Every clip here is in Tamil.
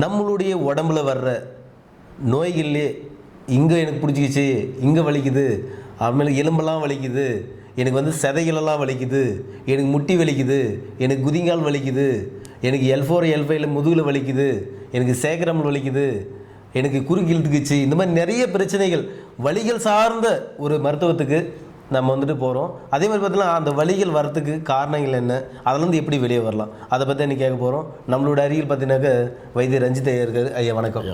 நம்மளுடைய உடம்புல வர்ற நோய்கள்லே இங்கே எனக்கு பிடிச்சிக்கிச்சு, இங்கே வலிக்குது, அதுமாதிரி எலும்பெல்லாம் வலிக்குது, எனக்கு வந்து சதைகளெல்லாம் வலிக்குது, எனக்கு முட்டி வலிக்குது, எனக்கு குதிங்கால் வலிக்குது, எனக்கு L4 L5 முதுகில் வலிக்குது, எனக்கு சேக்கரமல் வலிக்குது, எனக்கு குறுக்கு இழுத்துக்குச்சு, இந்த மாதிரி நிறைய பிரச்சனைகள் வலிகள் சார்ந்த ஒரு மருத்துவத்துக்கு நம்ம வந்துட்டு போகிறோம். அதே மாதிரி பார்த்தீங்கன்னா அந்த வலிகள் வரத்துக்கு காரணங்கள் என்ன, அதிலேருந்து எப்படி வெளியே வரலாம், அதை பற்றி இன்றைக்கி கேட்க போகிறோம். நம்மளோட அருகில் பார்த்தீங்கன்னாக்க வைத்தியர் ரஞ்சித் ஐயா இருக்கார். ஐயா வணக்கம்.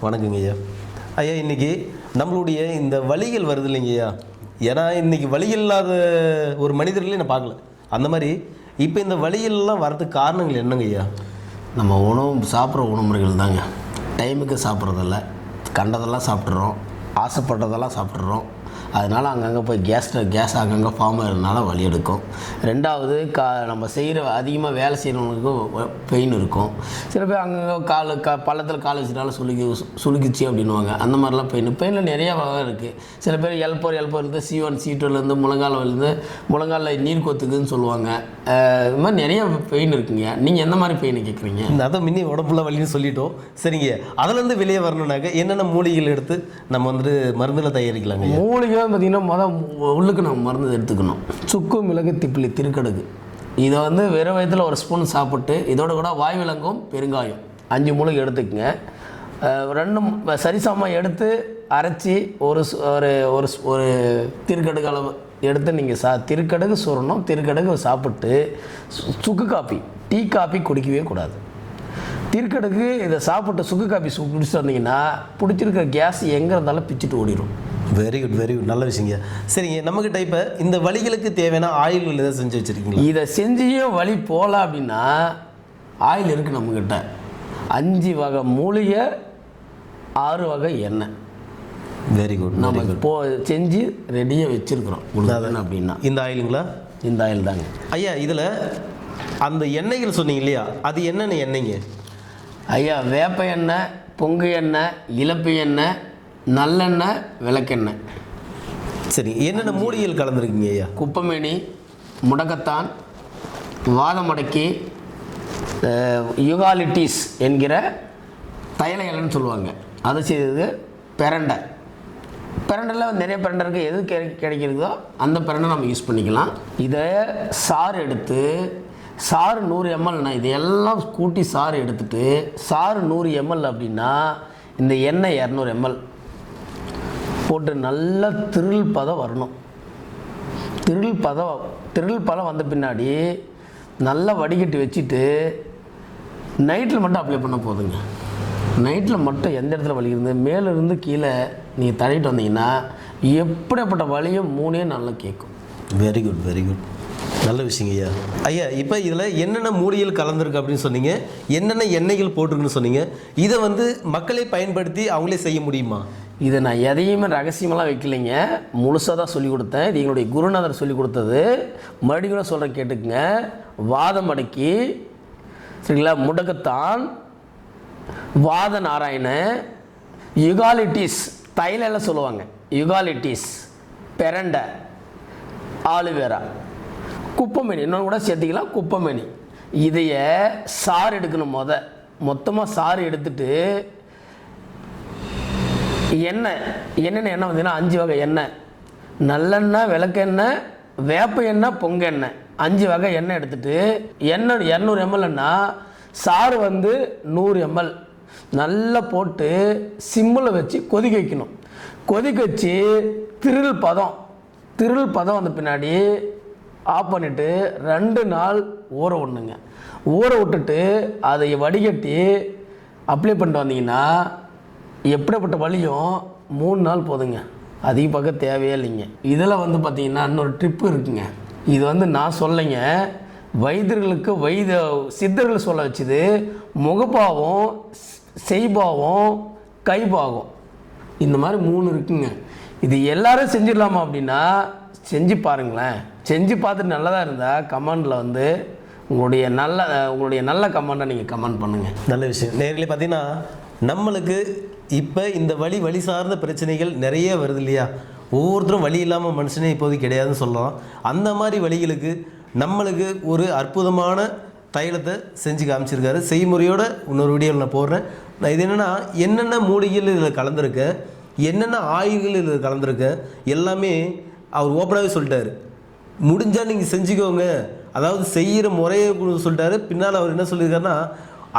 வணக்கங்க ஐயா. ஐயா இன்றைக்கி நம்மளுடைய இந்த வலிகள் வருது இல்லைங்க ஐயா, ஏன்னா இன்றைக்கி வலிகள் இல்லாத ஒரு மனிதர்களே நான் பார்க்கல. அந்த மாதிரி இப்போ இந்த வலிகள்லாம் வரதுக்கு காரணங்கள் என்னங்க ஐயா? நம்ம உணவு சாப்பிட்ற உணவு முறைகள் தாங்க. டைமுக்கு சாப்பிட்றதில்ல, கண்டதெல்லாம் சாப்பிட்றோம், ஆசைப்பட்டதெல்லாம் சாப்பிட்றோம். அதனால் அங்கங்கே போய் கேஸ் அங்கங்கே ஃபார்ம் ஆகிறதுனால வலி எடுக்கும். ரெண்டாவது நம்ம செய்கிற அதிகமாக வேலை செய்கிறவங்களுக்கும் பெயின் இருக்கும். சில பேர் அங்கங்கே பள்ளத்தில் கால் வச்சுனாலும் சுளுக்கிச்சு அப்படின்வாங்க. அந்த மாதிரிலாம் பெயினில் நிறையா வகை இருக்குது. சில பேர் L4 இருந்து C1 C2லேருந்து முழங்காலில் நீர் கொத்துக்குன்னு சொல்லுவாங்க. இது மாதிரி நிறைய பெயின் இருக்குங்க. நீங்கள் எந்த மாதிரி பெயினை கேட்குறீங்க? அதான் முன்னே உடம்புல வலின்னு சொல்லிட்டோம். சரிங்க, அதுலேருந்து வெளியே வரணுன்னாக்க என்னென்ன மூலிகைகள் எடுத்து நம்ம வந்துட்டு மருந்தில் தயாரிக்கலாங்க? மூலிகை பார்த்திங்கன்னா உள்ளுக்கு நம்ம மருந்து எடுத்துக்கணும். சுக்கு, மிளகு, திப்பிலி, திருக்கடுகு. இதை வந்து வெறும் வயத்தில் ஒரு ஸ்பூன் சாப்பிட்டு இதோட கூட வாய் விலங்கும் பெருங்காயம் 5 மூலிகை எடுத்துக்கங்க. ரெண்டும் சரிசமமாக எடுத்து அரைச்சி ஒரு ஒரு திருக்கடுகு அளவு எடுத்து நீங்கள் திருக்கடுகு சுரணும். திருக்கடுகு சாப்பிட்டு சுக்கு காப்பி, டீ காப்பி குடிக்கவே கூடாது. திருக்கடுகு இதை சாப்பிட்டு சுக்கு காப்பி குடிச்சிட்டு வந்தீங்கன்னா பிடிச்சிருக்கிற கேஸ் எங்கே இருந்தாலும் பிச்சுட்டு ஓடிடும். வெரி குட், வெரி குட், நல்ல விஷயங்க. சரிங்க, நம்மக்கிட்ட இப்போ இந்த வலிகளுக்கு தேவையான ஆயில்கள் எதாவது செஞ்சு வச்சுருக்கீங்களா? இதை செஞ்சியும் வலி போகல அப்படின்னா ஆயில் இருக்குது நம்மக்கிட்ட. 5 வகை மூலிகை, 6 வகை எண்ணெய். Very good. நம்ம செஞ்சு ரெடியாக வச்சுருக்குறோம். அப்படின்னா இந்த ஆயிலுங்களா? இந்த ஆயில் தாங்க ஐயா. இதில் அந்த எண்ணெய்கள் சொன்னீங்க இல்லையா, அது என்னென்ன எண்ணெய்ங்க ஐயா? வேப்ப எண்ணெய், பொங்கு எண்ணெய், இலப்பு எண்ணெய், நல்லெண்ணெய், விளக்கெண்ணெய். சரி, என்னென்ன மூலிகைகள் கலந்துருக்கீங்க ஐயா? குப்பமேனி, முடக்கத்தான், வாதமடக்கி, யுகாலிட்டிஸ் என்கிற தைல இலைன்னு சொல்லுவாங்க. அதை செய்தது பெரண்டை. பெரண்டையில் நிறைய பெரண்டை இருக்குது. எது கிடைக்கிறதோ அந்த பெரண்டை நம்ம யூஸ் பண்ணிக்கலாம். இதை சாறு எடுத்து, சாறு 100 ml, இதையெல்லாம் கூட்டி சாறு எடுத்துகிட்டு, சாறு 100 ml அப்படின்னா இந்த எண்ணெய் 200 ml போட்டு நல்லா திரள் பதம் வரணும். திரள் பதம் வந்த பின்னாடி நல்லா வடிகட்டி வச்சுட்டு நைட்டில் மட்டும் அப்ளை பண்ண போதுங்க. நைட்டில் மட்டும் எந்த இடத்துல வலிக்கிறது மேலேருந்து கீழே நீங்கள் தள்ளிட்டு வந்தீங்கன்னா எப்படிப்பட்ட வலியும் 3 நாளில் கேட்கும். வெரி குட், வெரி குட், நல்ல விஷயங்க ஐயா. ஐயா இப்போ இதில் என்னென்ன மூலிகைகள் கலந்துருக்கு அப்படின்னு சொன்னீங்க, என்னென்ன எண்ணெய்கள் போட்டிருக்குன்னு சொன்னீங்க. இதை வந்து மக்களை பயன்படுத்தி அவங்களே செய்ய முடியுமா? இதை நான் எதையுமே ரகசியமெல்லாம் வைக்கலைங்க, முழுசாக தான் சொல்லிக் கொடுத்தேன். இது எங்களுடைய குருநாதர் சொல்லிக் கொடுத்தது. மறுபடியும் கூட சொல்கிறேன், கேட்டுக்குங்க. வாதம் அடக்கி, சரிங்களா, முடக்கத்தான், வாத நாராயண, யுகாலிட்டிஸ் தைலெல்லாம் சொல்லுவாங்க, யுகாலிட்டிஸ், பெரண்டை, ஆலுவேரா, குப்பமேனி, இன்னொன்று கூட சேர்த்திக்கலாம், குப்பமேனி. இதைய சாறு எடுக்கணும். மொத்தமாக சாறு எடுத்துட்டு என்னென்ன எண்ணெய் வந்தீங்கன்னா 5 வகை எண்ணெய், நல்லெண்ணெய், விளக்கெண்ணெய், வேப்ப எண்ணெய், பொங்க எண்ணெய், 5 வகை எண்ணெய் எடுத்துகிட்டு எண்ணெய் 200 mlன்னா சாறு வந்து 100 ml நல்லா போட்டு சிம்மில் வச்சு கொதிக்க வைக்கணும். கொதிக்க வச்சு திரள் பதம் வந்த பின்னாடி ஆஃப் பண்ணிவிட்டு 2 நாள் ஊற விடணுங்க. ஊற விட்டுட்டு அதை வடிகட்டி அப்ளை பண்ணிட்டு வந்தீங்கன்னா எப்படிப்பட்ட வலியும் 3 நாள் போதுங்க. அதிக பக்கம் தேவையே இல்லைங்க. இதில் வந்து பார்த்திங்கன்னா இன்னொரு ட்ரிப்பு இருக்குங்க. இது வந்து நான் சொல்லைங்க, வைத்தியர்களுக்கு சித்தர்கள் சொல்ல வச்சுது. முகப்பாவம், செய்பாவம், கைபாவம், இந்த மாதிரி 3 இருக்குங்க. இது எல்லோரும் செஞ்சிடலாமா அப்படின்னா செஞ்சு பாருங்களேன். செஞ்சு பார்த்துட்டு நல்லதாக இருந்தால் கமெண்டில் வந்து உங்களுடைய நல்ல கமெண்ட்டை நீங்கள் கமெண்ட் பண்ணுங்கள். நல்ல விஷயம். நேரில் பார்த்தீங்கன்னா நம்மளுக்கு இப்போ இந்த வலி சார்ந்த பிரச்சனைகள் நிறைய வருது இல்லையா? ஒவ்வொருத்தரும் வலி இல்லாமல் மனுஷனே இப்போது கிடையாதுன்னு சொல்லலாம். அந்த மாதிரி வலிகளுக்கு நம்மளுக்கு ஒரு அற்புதமான தைலத்தை செஞ்சு காமிச்சிருக்காரு. செய்முறையோடு இன்னொரு வீடியோவில் நான் போடுறேன். நான் இது என்னென்ன மூலிகைகள் இதில் கலந்துருக்கு, என்னென்ன ஆயுள்கள் இதில் கலந்துருக்கு எல்லாமே அவர் ஓப்பனாகவே சொல்லிட்டார். முடிஞ்சால் நீங்கள் செஞ்சுக்கோங்க, அதாவது செய்கிற முறையை சொல்லிட்டாரு. பின்னால் அவர் என்ன சொல்லியிருக்காருன்னா,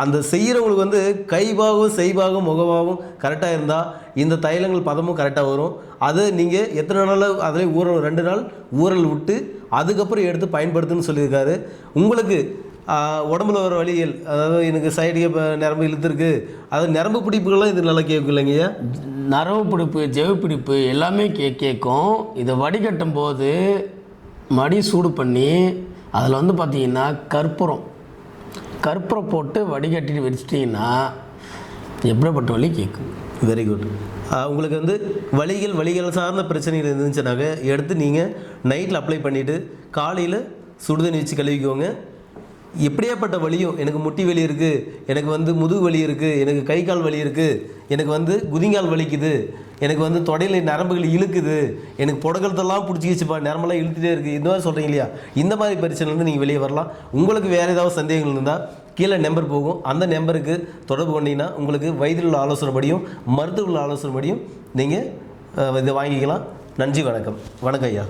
அந்த செய்கிறவங்களுக்கு வந்து கைபாகம் செய்பாகம் முகபாகம் கரெக்டாக இருந்தால் இந்த தைலங்கள் பதமும் கரெக்டாக வரும். அதை நீங்கள் எத்தனை நாள் அதிலே 2 நாள் ஊறல் விட்டு அதுக்கப்புறம் எடுத்து பயன்படுத்துன்னு சொல்லியிருக்காரு. உங்களுக்கு உடம்புல வர வலிகள், அதாவது எனக்கு சைடு நரம்பு இழுத்துருக்கு, அதாவது நரம்பு பிடிப்புகள்லாம் இது நல்லா கேட்கும் இல்லைங்கய்யா? நரம்பு பிடிப்பு, ஜெவு பிடிப்பு எல்லாமே கேட்கும். இதை வடிகட்டும் போது மடி சூடு பண்ணி அதில் வந்து பார்த்திங்கன்னா கற்பூரம் போட்டு வடிகட்டிட்டு வச்சிட்டிங்கன்னா எப்படிப்பட்ட வலி கேட்கும். Very good. உங்களுக்கு வந்து வலிகள் சார்ந்த பிரச்சனைகள் இருந்துச்சுனாக்க எடுத்து நீங்கள் நைட்டில் அப்ளை பண்ணிவிட்டு காலையில் சுடுதண்ணி வச்சு கழுவிக்கோங்க. எப்படியாப்பட்ட வலியும், எனக்கு முட்டி வலி இருக்குது, எனக்கு வந்து முதுகு வலி இருக்குது, எனக்கு கை கால் வலி இருக்குது, எனக்கு வந்து குதிங்கால் வலிக்குது, எனக்கு வந்து தொடையில் நரம்புகள் இழுக்குது, எனக்கு புடகலத்தெல்லாம் பிடிச்சிக்கிச்சுப்பா, நரம்பெல்லாம் இழுத்துட்டே இருக்குது, இந்த மாதிரி சொல்கிறீங்க இல்லையா? இந்த மாதிரி பிரச்சனைலேருந்து நீங்கள் வெளியே வரலாம். உங்களுக்கு வேறு ஏதாவது சந்தேகங்கள் இருந்தால் கீழே நம்பர் போகும், அந்த நம்பருக்கு தொடர்பு கொண்டீங்கன்னா உங்களுக்கு வைத்தியர்கள் ஆலோசனைப்படியும் மருத்துவர்கள் ஆலோசனைப்படியும் நீங்கள் இதை வாங்கிக்கலாம். நன்றி, வணக்கம். வணக்கம் ஐயா.